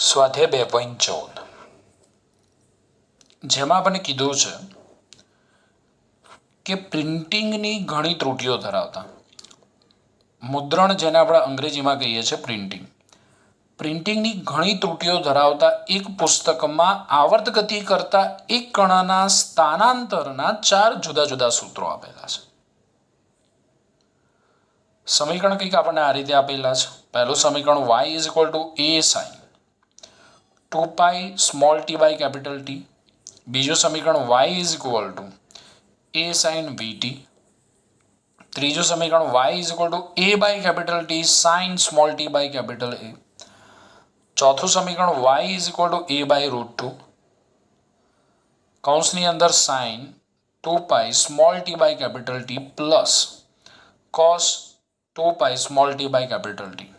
સ્વાધ્યાય 2.14 જેમાં આપણે કીધું છે કે પ્રિન્ટિંગની ઘણી ત્રુટીઓ ધરાવતા મુદ્રણ, જેને આપણે અંગ્રેજીમાં કહીએ છીએ પ્રિન્ટિંગની ઘણી ત્રુટીઓ ધરાવતા એક પુસ્તકમાં આવર્ત ગતિ કરતા એક કણના સ્થાનાંતરના 4 જુદા જુદા સૂત્રો આપેલા છે. સમીકરણ કંઈક આપણને આ રીતે આપેલા છે. પહેલું સમીકરણ y is equal to a sine 2 pi small T by capital T. બીજું સમીકરણ y is equal to a sine vt. ત્રીજું સમીકરણ y is equal to a by capital T sine small T by capital a. ચોથું સમીકરણ y is equal to a by root 2 કૌંસની અંદર sine 2 pi small T by capital T plus cos 2 pi small T by capital T.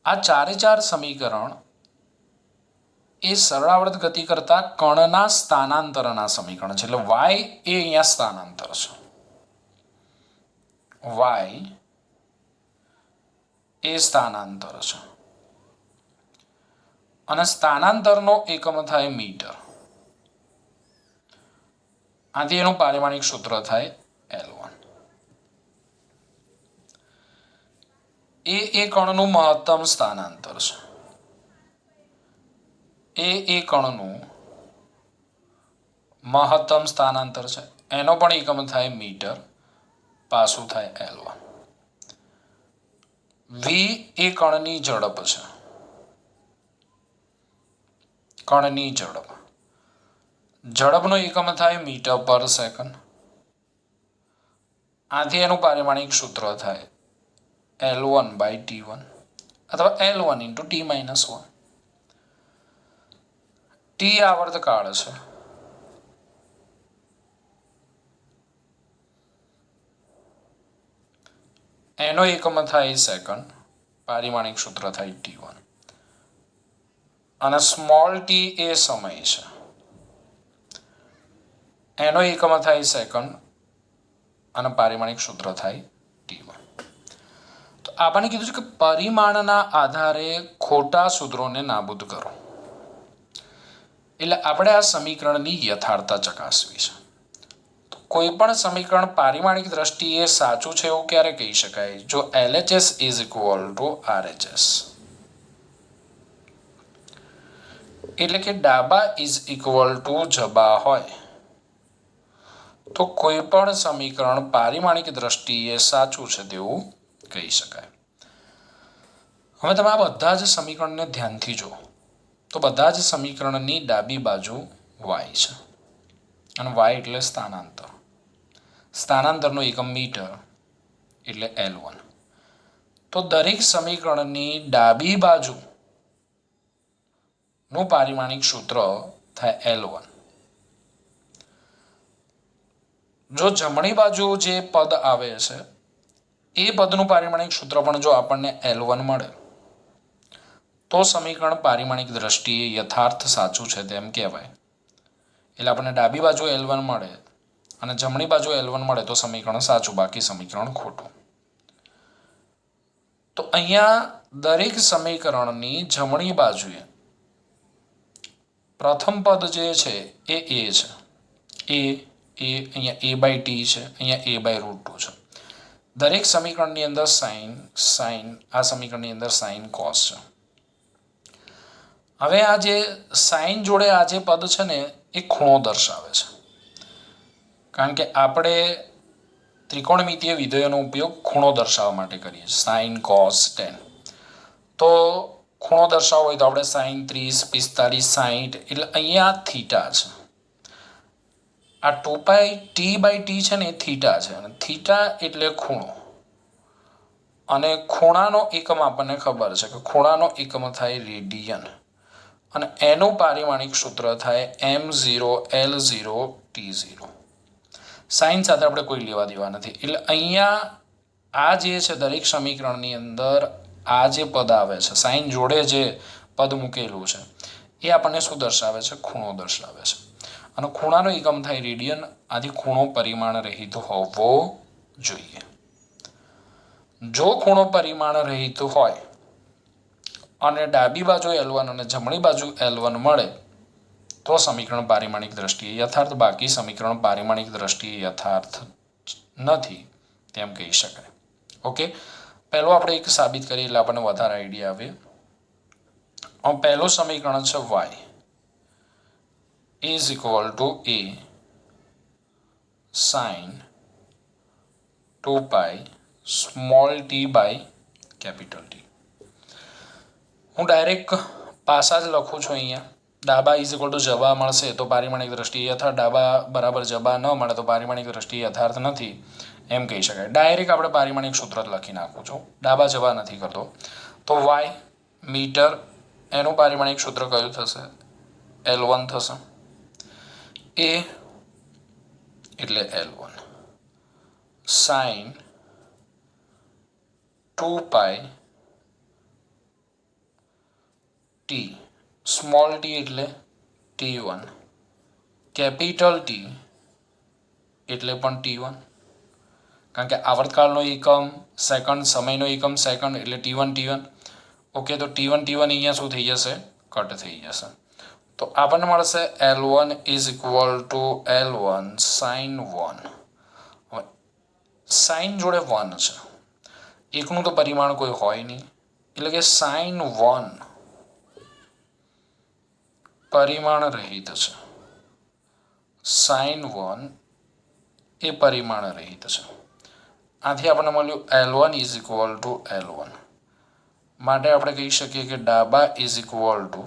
આ ચારે ચાર સમીકરણ એ સરળાવર્ત ગતિ કરતા કણના સ્થાનાંતરના સમીકરણ છે. એટલે y એ અહીંયા સ્થાનાંતર છે. y એ સ્થાનાંતર છે અને સ્થાનાંતરનો એકમ થાય મીટર. આથી એનું પારિમાણિક સૂત્ર થાય L1. એ કણનું મહત્તમ સ્થાનાંતર છે. એ કણનું મહત્તમ સ્થાનાંતર છે. એનો પણ એકમ થાય મીટર, પાછું થાય L1. v એ કણની ઝડપ છે. કણની ઝડપ, ઝડપનો એકમ થાય મીટર પર સેકન્ડ. આથી એનું પારિમાણિક સૂત્ર થાય L1 બાય T1 અથવા L1 into T minus 1. T આવર્તકાળ છે. એનો એકમ થાય સેકન્ડ, પારિમાણિક સૂત્ર થાય T1. અને સ્મોલ ટી એ સમય છે. એનો એકમ થાય સેકન્ડ અને પારિમાણિક સૂત્ર થાય T1. તો આપણને કીધું છે કે પરિમાણના આધારે ખોટા સૂત્રોને નાબૂદ કરો. એટલે આપણે આ સમીકરણની યથાર્થતા ચકાસવી છે. તો કોઈ પણ સમીકરણ પારિમાણિક દ્રષ્ટિએ સાચું છે એવું ક્યારે કહી શકાય? જો LHS is equal to RHS. એટલે કે ડાબા ઇઝ ઇક્વલ ટુ જબા હોય તો કોઈ પણ સમીકરણ પારિમાણિક દ્રષ્ટિએ સાચું છે તેવું કહી શકાય. હવે તમે આ બધા જ સમીકરણને ધ્યાનથી જુઓ તો બધા જ સમીકરણની ડાબી બાજુ y છે અને y એટલે સ્થાનાંતર. સ્થાનાંતરનો એકમ મીટર એટલે L1. તો દરેક સમીકરણની ડાબી બાજુ નું પારિમાણિક સૂત્ર થાય L1. જો જમણી બાજુ જે પદ આવે છે એ પદનું પારિમાણિક સૂત્ર પણ જો આપણને L1 મળે તો સમીકરણ પારિમાણિક દ્રષ્ટિએ યથાર્થ સાચું છે તેમ કહેવાય. એટલે આપણને ડાબી બાજુ L1 મળે અને જમણી બાજુ L1 મળે તો સમીકરણ સાચું, બાકી સમીકરણ ખોટું. તો અહીંયા દરેક સમીકરણની જમણી બાજુએ પ્રથમ પદ જે છે એ છે. અહીંયા a બાય ટી છે, અહીંયા a બાય રૂટ 2 છે. દરેક સમીકરણની અંદર સાઇન, આ સમીકરણની અંદર સાઇન કોસ છે. હવે આ જે સાઇન જોડે આ જે પદ છે ને એ ખૂણો દર્શાવે છે. કારણ કે આપણે ત્રિકોણમિતીય વિધેયોનો ઉપયોગ ખૂણો દર્શાવવા માટે કરીએ છીએ, સાઇન કોસ ટેન. તો ખૂણો દર્શાવવો હોય તો આપણે સાઇન 30, 45, 60, એટલે અહીંયા થીટા છે. આ 2 પાઈ ટી બાય ટી છે ને એ થીટા છે અને થીટા એટલે ખૂણો. અને ખૂણાનો એકમ આપણને ખબર છે કે ખૂણાનો એકમ થાય રેડિયન અને એનું પારિમાણિક સૂત્ર થાય M0 L0 T0. સાઇન સાથે આપણે કોઈ લેવા દેવા નથી. એટલે અહીંયા આ જે છે દરેક સમીકરણની અંદર આ જે પદ આવે છે, સાઇન જોડે જે પદ મૂકેલું છે એ આપણને શું દર્શાવે છે? ખૂણો દર્શાવે છે. અને ખૂણાનો એકમ થાય રેડિયન. આથી ખૂણો પરિમાણ રહિત હોવો જોઈએ. જો ખૂણો પરિમાણ રહિત હોય અને ડાબી બાજુ L1 અને જમણી બાજુ L1 મળે તો સમીકરણ પારિમાણિક દ્રષ્ટિએ યથાર્થ, બાકી સમીકરણ પારિમાણિક દ્રષ્ટિએ યથાર્થ નથી તેમ કહી શકાય. ઓકે, પહેલું આપણે એક સાબિત કરીએ એટલે આપણને વધારે આઈડિયા આવે. પહેલું સમીકરણ છે y is equal to a sine 2 pi small T by capital T. હું ડાયરેક્ટ પાસા જ લખું છું અહીંયા. ડાબા ઇઝ ઇક્વલ ટુ જબા મળશે તો પારિમાણિક દ્રષ્ટિએ યથાર્થ, ડાબા બરાબર જબા ન મળે તો પારિમાણિક દ્રષ્ટિએ યથાર્થ નથી એમ કહી શકાય. ડાયરેક્ટ આપણે પારિમાણિક સૂત્ર જ લખી નાખું છું, ડાબા જબા નથી કરતો. તો વાય મીટર, એનું પારિમાણિક સૂત્ર કયું થશે? L1 થશે. એ એટલે L1 sine 2 pi T, small T એટલે T1, કેપિટલ ટી એટલે પણ T1, કારણ કે આવર્તકાળનો એકમ સેકન્ડ, સમયનો એકમ સેકન્ડ એટલે T1. ઓકે, તો T1 અહીંયા શું થઈ જશે? કટ થઈ જશે. તો આપણને મળશે L1 is equal to L1 sign 1. હવે સાઇન જોડે 1 છે, એકનું તો પરિમાણ કોઈ હોય નહીં, એટલે કે સાઇન 1 પરિમાણ રહિત છે. સાઇન 1 એ પરિમાણ રહિત છે. આથી આપણને મળ્યું L1 is equal to L1. માટે આપણે કહી શકીએ કે ડાબા ઇઝ ઇક્વલ ટુ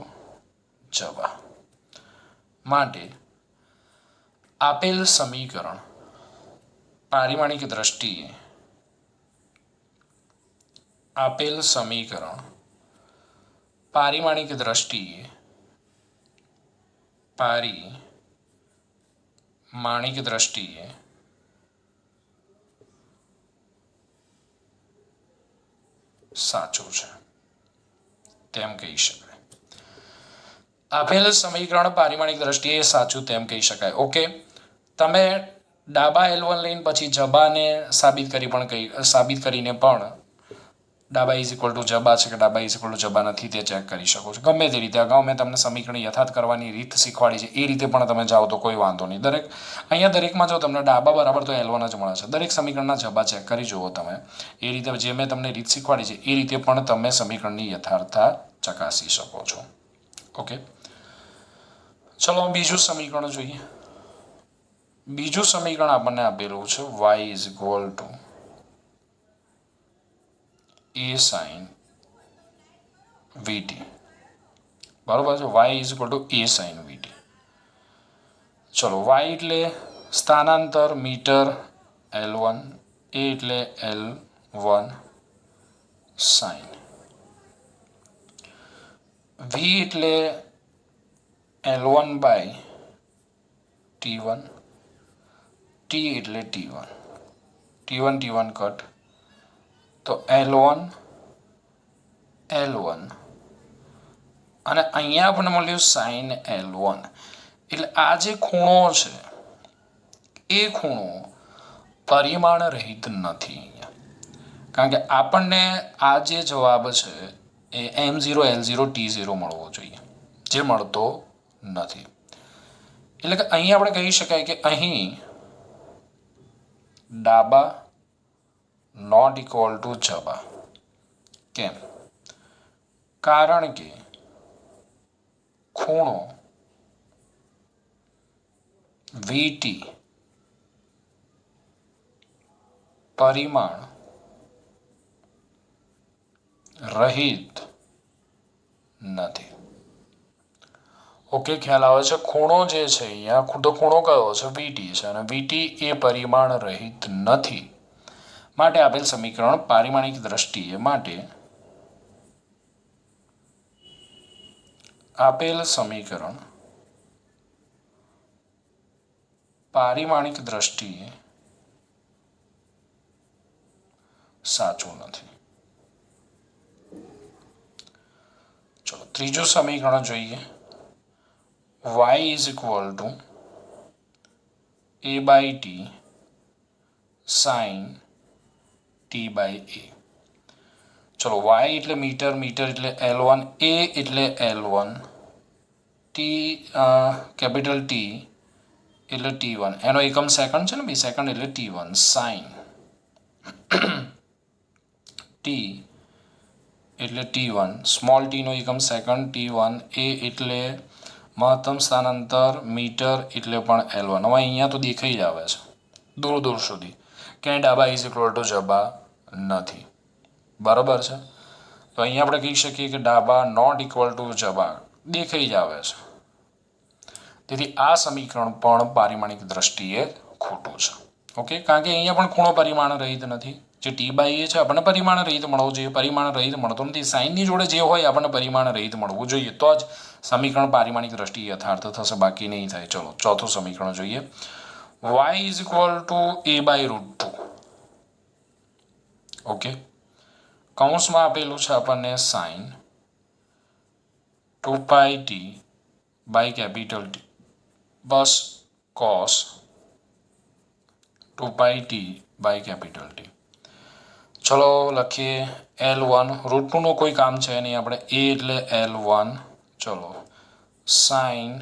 જબા. માટે આપેલ સમીકરણ પારિમાણિક દ્રષ્ટિએ સાચું છે તેમ કહી શકાય. આપેલ સમીકરણ પારિમાણિક દ્રષ્ટિએ સાચું તેમ કહી શકાય. ઓકે, તમે ડાબા L1 લઈને પછી જબાને સાબિત કરીને પણ ડાબા ઇઝ ઇક્વલ ટુ જબા છે કે ડાબા ઇઝ ઇક્વલ ટુ જબા નથી તે ચેક કરી શકો છો. ગમે તે રીતે અગાઉ મેં તમને સમીકરણ યથાર્થ કરવાની રીત શીખવાડી છે, એ રીતે પણ તમે જાઓ તો કોઈ વાંધો નહીં. દરેકમાં જો તમને ડાબા બરાબર તો L1 જ મળે છે. દરેક સમીકરણના જબા ચેક કરી જુઓ તમે. એ રીતે જે મેં તમને રીત શીખવાડી છે એ રીતે પણ તમે સમીકરણની યથાર્થતા ચકાસી શકો છો. ઓકે, ચલો બીજું સમીકરણ જોઈએ. બીજું સમીકરણ આપણને આપેલું છે y is equal to a sin vt. બરોબર છે, y is equal to a sin vt. ચલો, y એટલે સ્થાનાંતર મીટર L1, a એટલે L1 sin, v એટલે L1 બાય T1, t એટલે T1 કટ, તો L1 અને અહીંયા આપણને મળ્યું સાઇન L1. એટલે આ જે ખૂણો છે એ ખૂણો પરિમાણ રહિત નથી અહીંયા, કારણ કે આપણને આ જે જવાબ છે એ M0 L0 T0 મળવો જોઈએ, જે મળતો નથી. એટલે કે અહીં આપણે કહી શકાય કે અહીં ડાબા નોટ ઇક્વલ ટુ જબા. કેમ? કારણ કે ખૂણો VT પરિમાણ રહિત નથી. ઓકે, ખ્યાલ આવે છે? ખૂણો જે છે અહીંયા, તો ખૂણો કયો છે? VT છે, અને VT એ પરિમાણ રહિત નથી. માટે આપેલ સમીકરણ પારિમાણિક દ્રષ્ટિએ સાચું નથી. ચલો ત્રીજું સમીકરણ જોઈએ. y is equal to a by T sine t by a. ચલો વાય એટલે મીટર, મીટર એટલે L1, એ એટલે L1, ટી કેપિટલ ટી એટલે T1, એનો એકમ સેકન્ડ છે ને બી, સેકન્ડ એટલે T1, સાઇન ટી એટલે T1, સ્મોલ ટીનો એકમ સેકન્ડ T1, એ એટલે મહત્તમ સ્થાનાંતર મીટર એટલે પણ L1. હવે અહીંયા તો દેખાઈ જ આવે છે દૂર દૂર સુધી ક્યાંય ડાબા ઇઝ ઇક્વલ ટુ જબા નથી, બરાબર છે. તો અહીંયા આપણે કહી શકીએ કે ડાબા નોટ ઇક્વલ ટુ જબા દેખાઈ જ આવે છે. તેથી આ સમીકરણ પણ પારિમાણિક દ્રષ્ટિએ ખોટું છે. ઓકે, કારણ કે અહીંયા પણ ખૂણો પરિમાણ રહિત નથી. જે ટી બાય એ છે આપણને પરિમાણ રહિત મળવું જોઈએ, પરિમાણ રહિત મળતો નથી. સાઇનની જોડે જે હોય આપણને પરિમાણ રહિત મળવું જોઈએ, તો જ સમીકરણ પારિમાણિક દ્રષ્ટિએ યથાર્થ થશે, બાકી નહીં થાય. ચલો ચોથું સમીકરણ જોઈએ. y is equal to a by root 2. Okay, કૌંસમાં આપેલું છે આપણને sine 2 pi T by capital T બસ cos 2 pi T by capital T. ચલો લખીએ L1, રૂટ 2નું કોઈ કામ છે નહીં, આપણે a એટલે L1. ચલો સાઇન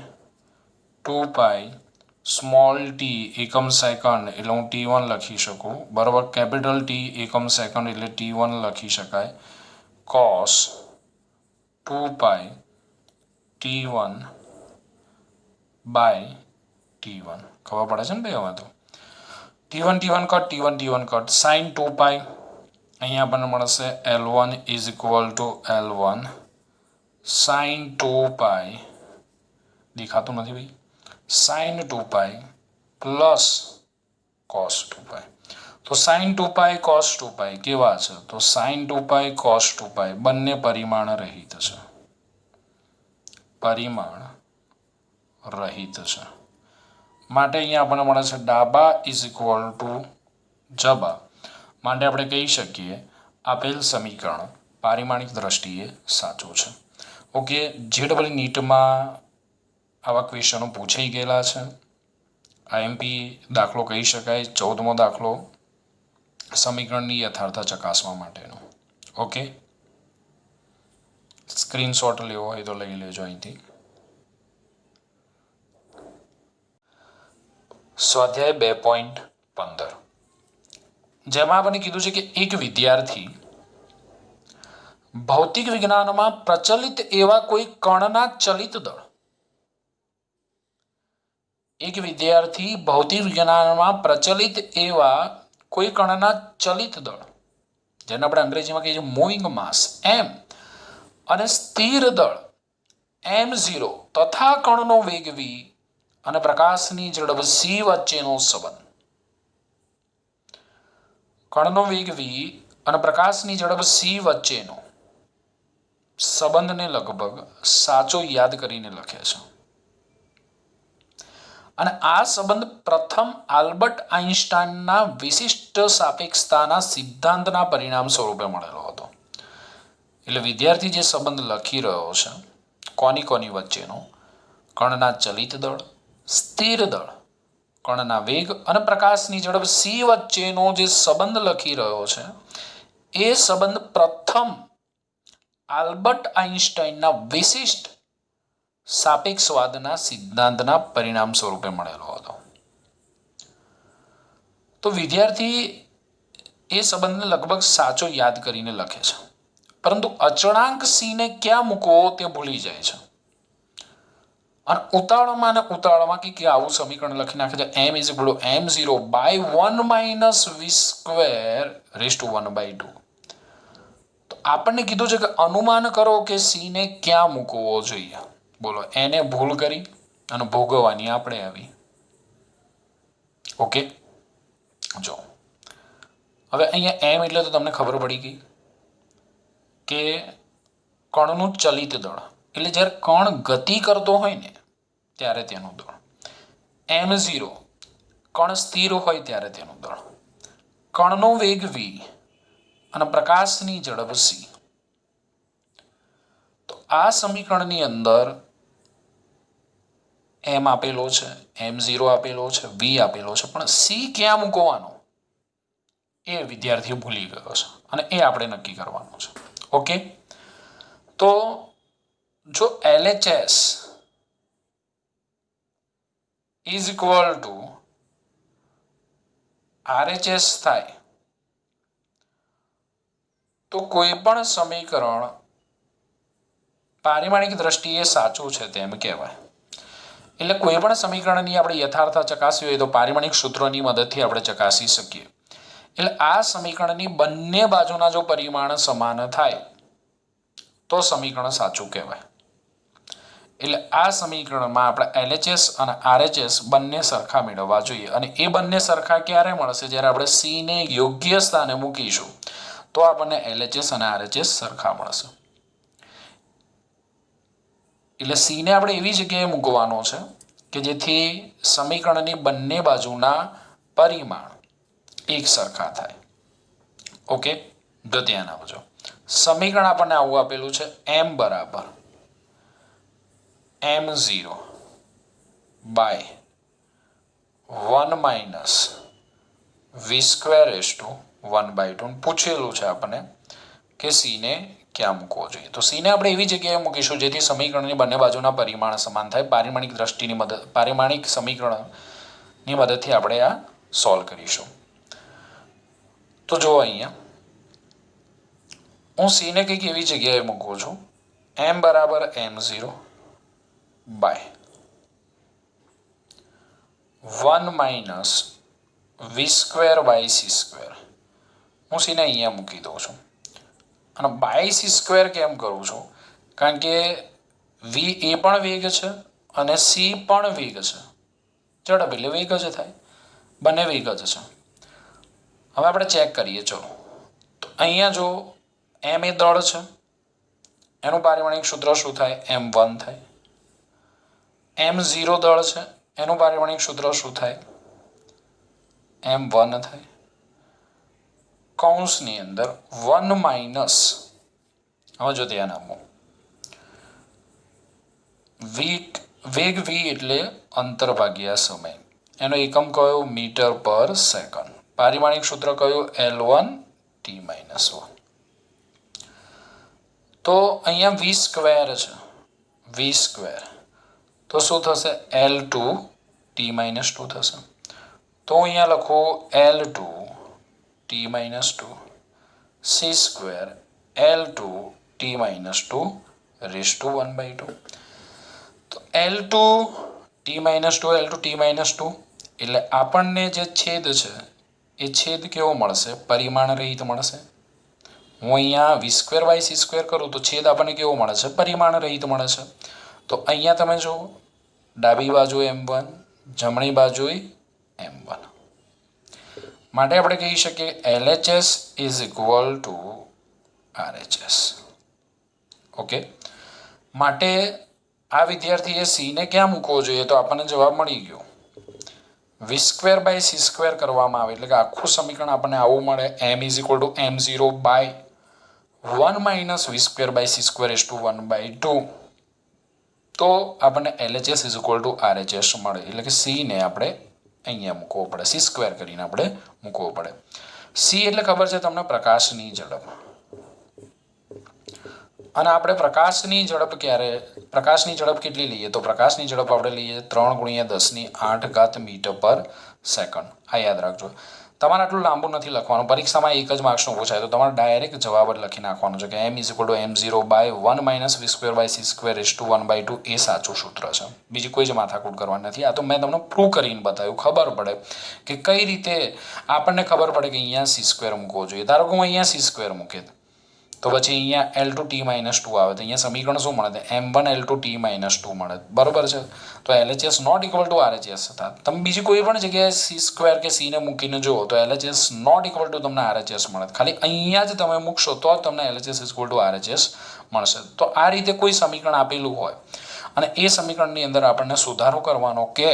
2 પાઈ સ્મોલ ટી એકમ સેકન્ડ એટલે હું T1 લખી શકું, બરાબર. કેપિટલ ટી એકમ સેકન્ડ એટલે T1 લખી શકાય, cos 2 pi T1 by T1. ખબર પડે છે ને ભાઈ? હવે તો T1 T1 cut, T1 T1 cut, sign 2 પાઈ અહીંયા આપણને મળશે L1 is equal to L1 sine 2 pi, દેખાતું નથી ભાઈ, sine 2 pi plus cos 2 pi. તો સાઇન 2 પાઈ કોસ 2 પાઈ કેવા છે? તો સાઇન 2 પાઈ કોસ 2 પાઈ બંને પરિમાણ રહિત છે, પરિમાણ રહિત છે. માટે અહીંયા આપણને મળે છે ડાબા ઇઝ ઇક્વલ ટુ જબા. માટે આપણે કહી શકીએ આપેલ સમીકરણ પારિમાણિક દ્રષ્ટિએ સાચું છે. ઓકે, JEE નીટમાં આવા ક્વેશ્ચનો પૂછાઈ ગયેલા છે. IMP દાખલો કહી શકાય, 14મો દાખલો સમીકરણની યથાર્થતા ચકાસવા માટેનો. ઓકે, સ્ક્રીનશોટ લેવો હોય તો લઈ લેજો અહીંથી. સ્વાધ્યાય 2.15, જેમાં આપણને કીધું છે કે એક વિદ્યાર્થી ભૌતિક વિજ્ઞાનમાં પ્રચલિત એવા કોઈ કણના ચલિત દળ, એક વિદ્યાર્થી ભૌતિક વિજ્ઞાનમાં પ્રચલિત એવા કોઈ કણના ચલિત દળ, જેને આપણે અંગ્રેજીમાં કહીએ છીએ મૂવિંગ માસ m, અને સ્થિર દળ m0 તથા કણનો વેગ v અને પ્રકાશની ઝડપ c વચ્ચેનો સંબંધ, કણનો વેગ v અને પ્રકાશની ઝડપ c વચ્ચેનો સંબંધને લગભગ સાચો યાદ કરીને લખે છે. અને આ સંબંધ પ્રથમ આલ્બર્ટ આઇન્સ્ટાઈનના વિશિષ્ટ સાપેક્ષતાના સિદ્ધાંતના પરિણામ સ્વરૂપે મળેલો હતો. એટલે વિદ્યાર્થી જે સંબંધ લખી રહ્યો છે કોની વચ્ચેનો, કણના ચલિત દળ, સ્થિર દળ, કણના વેગ અને પ્રકાશની ઝડપ c વચ્ચેનો જે સંબંધ લખી રહ્યો છે, એ સંબંધ પ્રથમ આલ્બર્ટ આઇન્સ્ટાઈનના વિશિષ્ટ સાપેક્ષવાદના સિદ્ધાંતના પરિણામ સ્વરૂપે મળેલો હતો. તો વિદ્યાર્થી એ સંબંધને લગભગ સાચો યાદ કરીને લખે છે, પરંતુ અચળાંક c ને ક્યાં મૂકવો તે ભૂલી જાય છે. અને ઉતાવળમાં કે આવું સમીકરણ લખી નાખે છે m is equal to m0 by 1 minus v square raise to 1/2. તો આપણને કીધું છે કે અનુમાન કરો કે c ને ક્યાં મૂકવો જોઈએ. બોલો, એને ભૂલ કરી અને ભોગવવાની આપણે આવી. ઓકે, જો હવે અહીંયા m એટલે તો તમને ખબર પડી ગઈ કે કણનું ચલિત દળ, એટલે જ્યારે કણ ગતિ કરતો હોય ને ત્યારે તેનું દળ. m0 કણ સ્થિર હોય ત્યારે તેનું દળ. કણનો વેગ v અને પ્રકાશની ઝડપ c. તો આ સમીકરણની અંદર m આપેલો છે, m0 આપેલો છે, v આપેલો છે, પણ c ક્યાં મૂકવાનો એ વિદ્યાર્થી ભૂલી ગયો છે, અને એ આપણે નક્કી કરવાનું છે. ઓકે, તો જો LHS is equal to RHS થાય તો કોઈ પણ સમીકરણ પારિમાણિક દ્રષ્ટિએ સાચું છે તેમ કહેવાય. એટલે કોઈ પણ સમીકરણની આપણે યથાર્થતા ચકાસવી હોય તો પારિમાણિક સૂત્રોની મદદથી આપણે ચકાસી શકીએ. એટલે આ સમીકરણની બંને બાજુના જો પરિમાણ સમાન થાય તો સમીકરણ સાચું કહેવાય. એટલે આ સમીકરણમાં આપણે LHS અને RHS બંને સરખા મેળવવા જોઈએ. અને એ બંને સરખા ક્યારે મળશે? જ્યારે આપણે C ને યોગ્ય સ્થાને મૂકીશું તો આપણને LHS અને RHS સરખા મળશે. એટલે C ને આપણે એવી જગ્યાએ મૂકવાનો છે કે જેથી સમીકરણની બંને બાજુના પરિમાણ એક સરખા થાય. ઓકે, તો ધ્યાન આપજો. સમીકરણ આપણને આવું આપેલું છે, m બરાબર m0 by 1 minus v square raise to 1/2. પૂછેલું છે આપણને કે C ને ક્યાં મૂકવો જોઈએ. તો C ને આપણે એવી જગ્યાએ મૂકીશું જેથી સમીકરણની બંને બાજુના પરિમાણ સમાન થાય. પારિમાણિક દ્રષ્ટિની મદદ, પારિમાણિક સમીકરણની મદદથી આપણે આ સોલ્વ કરીશું. તો જો અહીંયા હું C ને કંઈક એવી જગ્યાએ મૂકું છું, m બરાબર m0 by 1 minus v square by c square. હું C ને અહીંયા મૂકી દઉં છું. અને બાય c સ્ક્વેર કેમ કરું છું? કારણ કે v એ પણ વેગ છે અને c પણ વેગ છે. ઝડપ એટલે વેગ જ થાય, બંને વેગ જ છે. હવે આપણે ચેક કરીએ. ચલો, તો અહીંયા જો m એ દળ છે, એનું પારિમાણિક સૂત્ર શું થાય? m1 થાય. m0 દળ છે, એનું પારિમાણિક સૂત્ર શું થાય? m1 થાય. કૌંસની અંદર 1 માઇનસ, હવે જો ધ્યાન આપો, વેગ v એટલે અંતર ભાગ્યા સમય. એનો એકમ કયો? મીટર પર સેકન્ડ. પારિમાણિક સૂત્ર કયું? L1 t-1. તો અહીંયા v સ્ક્વેર છે, v સ્ક્વેર, તો શું થશે? L2 t-2 થશે. તો અહીંયા લખું L2 t-2 c square L2 t-2 rays to 1/2. તો L2 t-2 L2 t-2 એટલે આપણને જે છેદ છે એ છેદ કેવો મળશે? પરિમાણ રહિત મળશે. હું અહીંયા v square by c square કરું તો છેદ આપણને કેવો મળે છે? પરિમાણ રહિત મળે છે. તો અહીંયા તમે જુઓ, ડાબી બાજુ m1, જમણી બાજુ m1. માટે આપણે કહી શકીએ LHS is equal to RHS. Okay, માટે આ વિદ્યાર્થીએ C ને ક્યાં મૂકવો જોઈએ? તો આપણને જવાબ મળી ગયો. v square by c square કરવામાં આવે એટલે કે આખું સમીકરણ આપણને આવું મળે, m is equal to m0 by 1 minus v square by c square raise to 1/2. તો આપણને LHS is equal to RHS મળે. એટલે કે C ને આપણે અહીંયા મૂકવો પડે, c સ્ક્વેર કરીને આપણે મૂકવો પડે. C એટલે ખબર છે તમને? પ્રકાશની ઝડપ. અને આપણે પ્રકાશની ઝડપ પ્રકાશની ઝડપ કેટલી લઈએ? તો પ્રકાશની ઝડપ આપણે લઈએ 3 × 10⁸ મીટર પર સેકન્ડ. આ યાદ રાખજો. તમારે આટલું લાંબુ નથી લખવાનું. પરીક્ષામાં એક જ માર્ક્સનું પૂછાય તો તમારે ડાયરેક્ટ જવાબ જ લખી નાખવાનો છે કે m is equal to m0 by 1 minus v square by c square raise to 1/2. એ સાચું સૂત્ર છે. બીજી કોઈ જ માથાકૂટ કરવાની નથી. આ તો મેં તમને પ્રૂવ કરીને બતાવ્યું, ખબર પડે કે કઈ રીતે આપણને ખબર પડે કે અહીંયા c સ્ક્વેર મૂકવો જોઈએ. ધારો કે હું અહીંયા c સ્ક્વેર મૂકે તો પછી અહીંયા L2 t-2 આવે તો અહીંયા સમીકરણ શું મળે? m1 L2 t-2 મળે. બરોબર છે. તો LHS not equal to RHS હતા. તમે બીજી કોઈ પણ જગ્યાએ c સ્ક્વેર કે c ને મૂકીને જુઓ તો LHS નોટ ઇક્વલ ટુ તમને RHS મળે. ખાલી અહીંયા જ તમે મૂકશો તો જ તમને LHS ઇક્વલ ટુ RHS મળશે. તો આ રીતે કોઈ સમીકરણ આપેલું હોય અને એ સમીકરણની અંદર આપણને સુધારો કરવાનો કે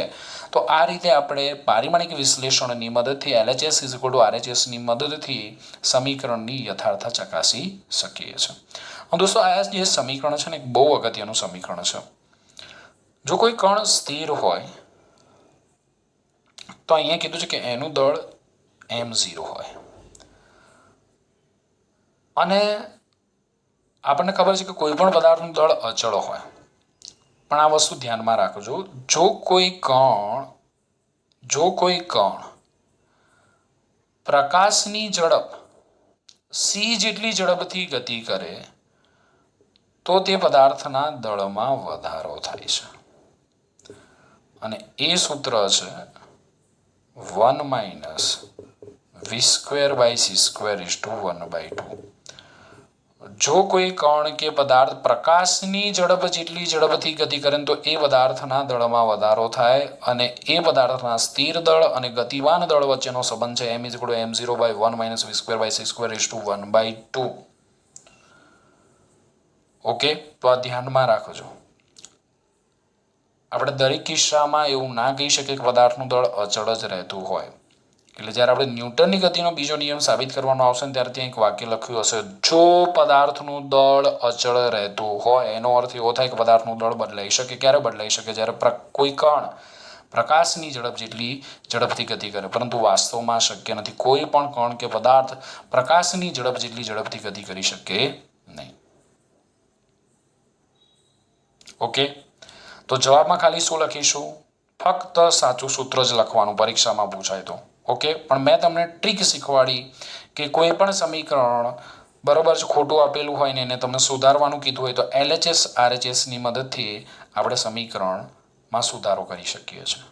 તો આ રીતે આપણે પારિમાણિક વિશ્લેષણની મદદથી LHS ઇઝ ઇક્વલ ટુ RHSની મદદથી સમીકરણની યથાર્થતા ચકાસી શકીએ છીએ. દોસ્તો, આ જે સમીકરણ છે ને એક બહુ અગત્યનું સમીકરણ છે. જો કોઈ કણ સ્થિર હોય તો અહીંયા કીધું છે કે એનું દળ m0 હોય અને આપણને ખબર છે કે કોઈ પણ પદાર્થનું દળ અચળ હોય, પણ આ વસ્તુ ધ્યાનમાં રાખજો, જો કોઈ કણ પ્રકાશની ઝડપ સી જેટલી ઝડપથી ગતિ કરે તો તે પદાર્થના દળમાં વધારો થાય છે. અને એ સૂત્ર છે 1 માઇનસ v²/c²(1/2). જો કોઈ કણ કે પદાર્થ પ્રકાશની ઝડપ જેટલી ઝડપથી ગતિ કરે તો એ પદાર્થના દળમાં વધારો થાય, અને એ પદાર્થના સ્થિર દળ અને ગતિવાન દળ વચ્ચેનો સંબંધ છે m m0/1 - v²/c²(1/2). ઓકે, તો આ ધ્યાનમાં રાખજો. આપણે દરેક કિસ્સામાં એવું ના કહી શકીએ કે પદાર્થનું દળ અચળ જ રહેતું હોય. એટલે જ્યારે આપણે ન્યૂટનની ગતિનો બીજો નિયમ સાબિત કરવાનો આવશે ને ત્યારે ત્યાં એક વાક્ય લખ્યું હશે, જો પદાર્થનું દળ અચળ રહેતું હોય, એનો અર્થ એવો થાય કે પદાર્થનું દળ બદલાઈ શકે. ક્યારે બદલાઈ શકે? જ્યારે કોઈ કણ પ્રકાશની ઝડપ જેટલી ઝડપથી ગતિ કરે, પરંતુ વાસ્તવમાં શક્ય નથી. કોઈ પણ કણ કે પદાર્થ પ્રકાશની ઝડપ જેટલી ઝડપથી ગતિ કરી શકે નહીં. ઓકે, તો જવાબમાં ખાલી શું લખીશું? ફક્ત સાચું સૂત્ર જ લખવાનું, પરીક્ષામાં પૂછાય તો. ઓકે, પણ મેં તમને ટ્રીક શીખવાડી કે કોઈ પણ સમીકરણ બરાબર છે ખોટું આપેલું હોય ને એને તમને સુધારવાનું કીધું હોય તો LHS RHSની મદદથી આપણે સમીકરણમાં સુધારો કરી શકીએ છીએ.